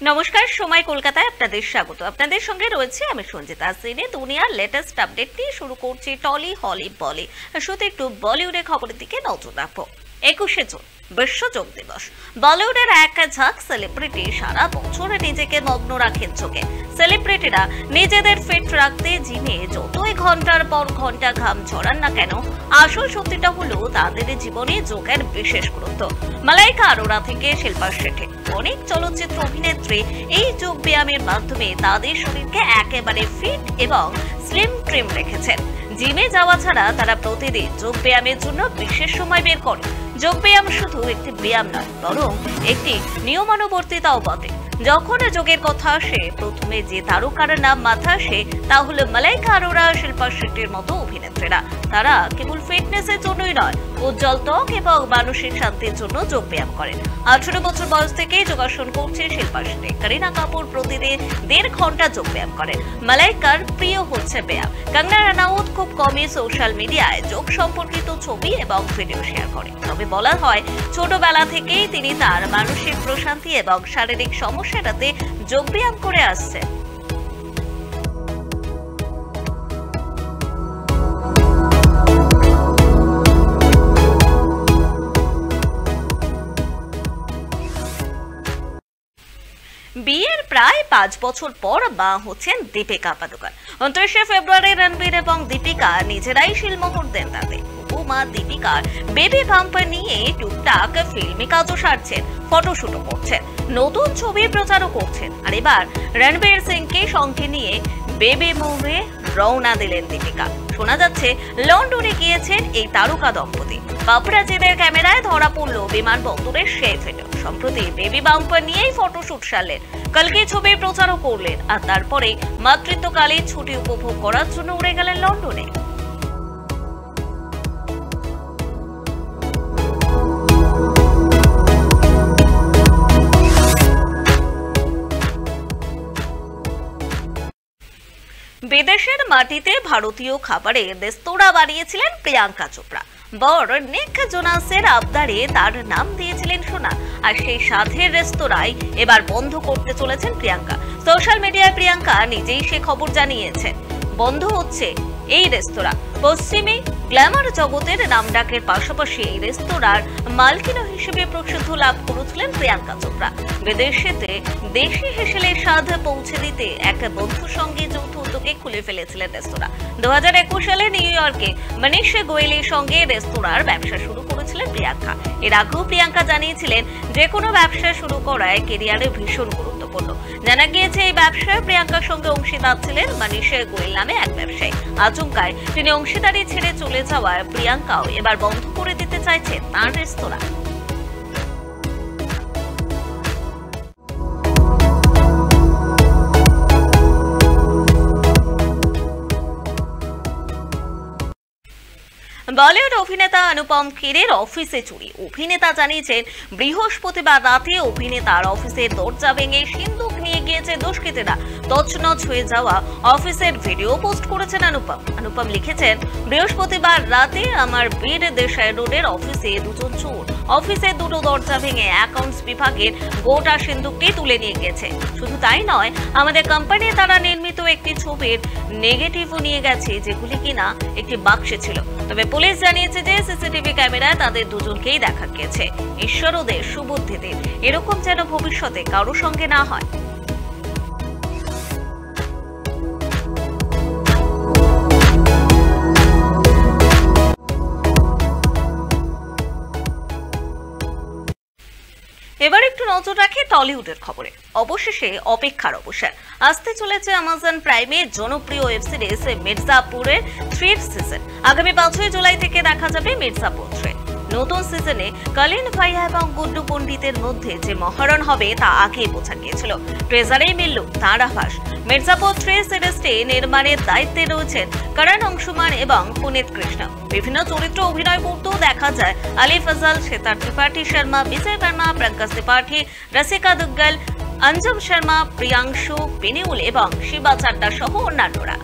নমস্কার, সময় কলকাতায় আপনাদের স্বাগত। আপনাদের সঙ্গে রয়েছে আমি সঞ্জিতা সিনে। দুনিয়ার লেটেস্ট আপডেট নিয়ে শুরু করছি টলি হলি বলি। শুধু একটু বলিউডের খবরের দিকে নজর রাখবো। 21শে জুন বিশ্ব যোগ দিবস। বলিউডের এক ঝাঁক সেলিব্রিটি সারা বছর নিজেকে মগ্ন রাখেন যোগে। সেলিব্রিটিরা নিজেদের ফিট রাখতে জিমে যতই ঘন্টার পর ঘন্টা ঘাম ঝরান না কেন, আসল সত্যিটা হলো তাদের জীবনে যোগের বিশেষ গুরুত্ব। মালাইকা আরোরা থেকে শিল্পা শেঠি, অনেক চলচ্চিত্র অভিনেত্রী এই যোগ ব্যায়ামের মাধ্যমে তাদের শরীরকে একেবারে ফিট এবং স্লিম ট্রিম রেখেছেন। জিমে যাওয়া ছাড়া তারা প্রতিদিন যোগ ব্যায়ামের জন্য বিশেষ সময় বের করে। যোগ ব্যায়াম শুধু একটি ব্যায়াম নয়, বরং একটি নিয়মানুবর্তিতাও বটে। যখন যোগের কথা আসে, প্রথমে যে তারকার নাম মাথা আসে তা হলো মালাইকা আরোরা, শিল্পা শেট্টির মতো অভিনেত্রীরা। তারা কেবল ফিটনেসের জন্যই নয়, উজ্জ্বল ত্বক এবং মানসিক শান্তির জন্য যোগ ব্যায়াম করেন। 18 বছর বয়স থেকেই যোগাসন করছে শিল্পা শেট্টি। করিনা কাপুর প্রতিদিন 1.5 ঘন্টা যোগ ব্যায়াম করেন। মালাইকার প্রিয় হচ্ছে ব্যায়াম। কঙ্গনা রানাউত খুব কমই সোশ্যাল মিডিয়ায় যোগ সম্পর্কিত ছবি এবং ভিডিও শেয়ার করেন। তবে বলা হয়, ছোটবেলা থেকেই তিনি তার মানসিক প্রশান্তি এবং শারীরিক সমস্যাটাতে যোগ ব্যায়াম করে আসছেন। বিয়ের প্রায় 5 বছর পর মা হচ্ছেন দীপিকা পাদুকোন। 29শে ফেব্রুয়ারি রণবীর এবং দীপিকা নিজেরাই শিলমোহর দেন তাতে। মা দীপিকার বেবি বাম্প নিয়ে টুকটাক ফিল্মি কাজও সারছেন, ফটোশুটও করছেন, নতুন ছবি প্রচারও করছেন। আর এবার রণবীর সিংকে সঙ্গে নিয়ে বেবি মুভে রওনা দিলেন দীপিকা। শোনা যাচ্ছে লন্ডনে গিয়েছেন এই তারকা দম্পতি। পাপরাজিদের ক্যামেরায় ধরা পড়ল বিমানবন্দরের সেই ভিডিও। সম্প্রতি বেবি বাম্পার নিয়েই ফটোশুট সারলেন, কালকে ছবি প্রচারও করলেন, আর তারপরে মাতৃত্বকালীন ছুটি উপভোগ করার জন্য উড়ে গেলেন লন্ডনে। বিদেশের মাটিতে ভারতীয় খাবারের রেস্তোরাঁ বানিয়েছিলেন প্রিয়াঙ্কা চোপড়া। বর নিক জোনাসের আবদারে তার নাম দিয়েছিলেন সোনা। আর সেই স্বাদের রেস্তোরাঁই এবার বন্ধ করতে চলেছেন প্রিয়াঙ্কা। সোশ্যাল মিডিয়ায় প্রিয়াঙ্কা নিজেই সে খবর জানিয়েছেন, বন্ধ হচ্ছে এই রেস্তোরাঁ। পশ্চিমী গ্ল্যামার জগতের নামডাকের পাশাপাশি এই রেস্তোরাঁর মালকিন হিসেবে প্রসিদ্ধ লাভ করেছিলেন প্রিয়াঙ্কা চোপড়া। বিদেশেতে দেশি হেসেলের স্বাদ পৌঁছে দিতে এক বন্ধুর সঙ্গে যৌথ উদ্যোগে খুলে ফেলেছিলেন রেস্তোরাঁ। 2021 সালে নিউ ইয়র্কে মনীষ গোয়েলের সঙ্গে রেস্তোরাঁর ব্যবসা শুরু করেছিলেন প্রিয়াঙ্কা। এর আগেও প্রিয়াঙ্কা জানিয়েছিলেন, যে কোনো ব্যবসা শুরু করায় কেরিয়ারে ভীষণ গুরুত্বপূর্ণ। জানা গিয়েছে এই ব্যবসায় প্রিয়াঙ্কার সঙ্গে অংশীদার ছিলেন মনীষ গোয়েল নামে এক ব্যবসায়ী। আচমকায় তিনি অংশীদারি ছেড়ে চলে যাওয়ায় প্রিয়াঙ্কাও এবার বন্ধ করে দিতে চাইছেন তাঁর রেস্তোরাঁ। বলিউড অভিনেতা অনুপম খেরের অফিসে চুরি। অভিনেতা জানিয়েছেন, বৃহস্পতিবার রাতে অভিনেতার অফিসের দরজা ভেঙে সিন্দুক নিয়ে গিয়েছে দুষ্কৃতীরা। তছনছ হয়ে যাওয়া অফিসের ভিডিও পোস্ট করেছেন অনুপম লিখেছেন, বৃহস্পতিবার রাতে আমার বীর দেশাই রোডের অফিসে দুজন চোর অফিসের দুটো দরজা ভেঙে অ্যাকাউন্টস বিভাগের গোটা সিন্দুকটি তুলে নিয়ে গেছে। শুধু তাই নয়, আমাদের কোম্পানির দ্বারা নির্মিত একটি ছবির নেগেটিভও নিয়ে গেছে, যেগুলি কিনা একটি বাক্সে ছিল। তবে পুলিশ জানিয়েছে যে সিসিটিভি ক্যামেরায় তাদের দুজনকেই দেখা গিয়েছে। ঈশ্বর ওদের সুবুদ্ধি দিন, এরকম যেন ভবিষ্যতে কারো সঙ্গে না হয়। এবার একটু নজর রাখি টলিউডের খবরে। অবশেষে অপেক্ষার অবসান, আসতে চলেছে অ্যামাজন প্রাইমে জনপ্রিয় ওয়েব সিরিজ মির্জাপুরের 3 সিজন। আগামী 5 জুলাই থেকে দেখা যাবে মির্জাপুর 3। নতুন সিজনে কলিন ভাইয়া এবং গুড্ডু পণ্ডিতের মধ্যে যে মহারণ হবে তা আগেই বোঝা গিয়েছিল। ট্রেজারেই মিলল তাঁর আভাস। মির্জাপুর 3 সিরিজটি নির্মাণের দায়িত্বে রয়েছেন করণ অংশুমান এবং পুনিত কৃষ্ণ। বিভিন্ন চরিত্র অভিনয় করতেও দেখা যায় আলী ফজল, শ্বেতার ত্রিপাঠী শর্মা, বিজয় বর্মা, পঙ্কজ ত্রিপাঠী, রসিকা দুগ্গল, অঞ্জুম শর্মা, প্রিয়াংশু, বিনিউল এবং শিবা চাড্ডা সহ অন্যান্যরা।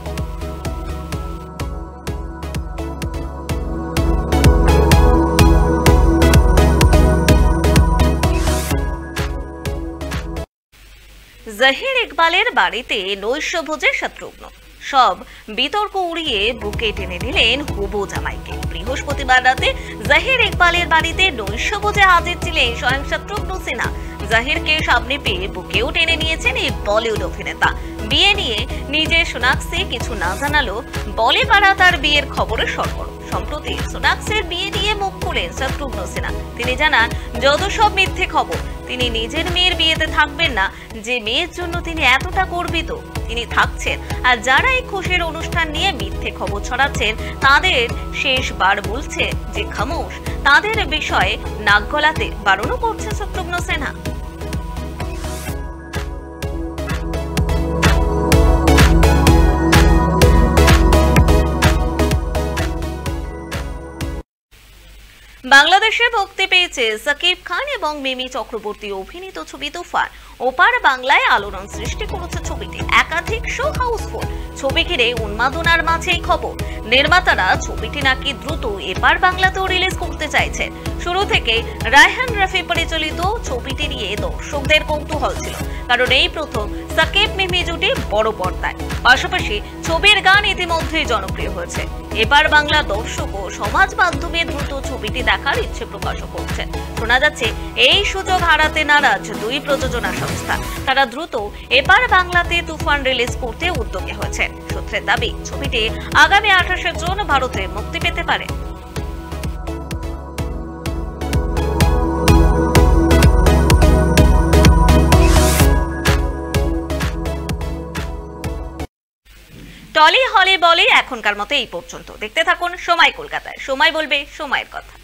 জাহির ইকবালের বাড়িতে নৈশভোজে শত্রুঘ্ন। সব বিতর্ক উড়িয়ে বুকে টেনে নিলেন হুবু জামাইকে। বৃহস্পতিবার রাতে জাহির ইকবালের বাড়িতে নৈশভোজে হাজির ছিলেন স্বয়ং শত্রুঘ্ন সিনহা। জাহিরকে সামনে পেয়ে বুকেও টেনে নিয়েছেন এই বলিউড অভিনেতা। বিয়ে নিয়ে নিজে সোনাক্ষী কিছু না জানালো বলে পারা তার বিয়ের খবরে সরগরম। সম্প্রতি সোনাক্ষীর বিয়ে নিয়ে মুখ খুলেন শত্রুঘ্ন সিনহা। তিনি জানান, যত সব মিথ্যে খবর, তিনি নিজের মেয়ের বিয়েতে থাকবেন না। যে মেয়ের জন্য তিনি এতটা গর্বিত, তিনি থাকছেন। আর যারা এই খুশির অনুষ্ঠান নিয়ে মিথ্যে খবর ছড়াচ্ছেন তাদের শেষবার বলছে যে খামোশ। তাদের বিষয়ে নাক গলাতে বারণও করছে শত্রুঘ্ন সিনহা। বাংলাদেশে মুক্তি পেয়েছে সাকিব খান এবং মিমি চক্রবর্তী অভিনীত ছবি তুফান। ওপার বাংলায় আলোড়ন সৃষ্টি করেছে ছবিটি। একাধিক শো হাউসফুল। ছবি ঘিরে উন্মাদনার মাঝেই খবর, নির্মাতারা ছবিটি নাকি দ্রুত এপার বাংলাতেও রিলিজ করতে চাইছেন। শুরু থেকে রায়হান রাফি পরিচালিত ছবিটি নিয়ে দর্শকদের কৌতূহল ছিল, কারণ এই প্রথম সাকিব মিমি জুটি বড় পর্দায়। পাশাপাশি ছবির গান ইতিমধ্যেই জনপ্রিয় হয়েছে। এপার বাংলা দর্শক ও সমাজ মাধ্যমে দ্রুত ছবিটি দেখার ইচ্ছে প্রকাশ করছে। শোনা যাচ্ছে এই সুযোগ হারাতে নারাজ দুই প্রযোজনা সংস্থা। তারা দ্রুত এপার বাংলাতে তুফান রিলিজ করতে উদ্যোগী হয়েছে। সূত্রের দাবি, ছবিটি আগামী 28শে জুন ভারতে মুক্তি পেতে পারে। টলি হলি বলি এখনকার মতো এই পর্যন্ত। দেখতে থাকুন সময় কলকাতায়। সময় বলবে সময়ের কথা।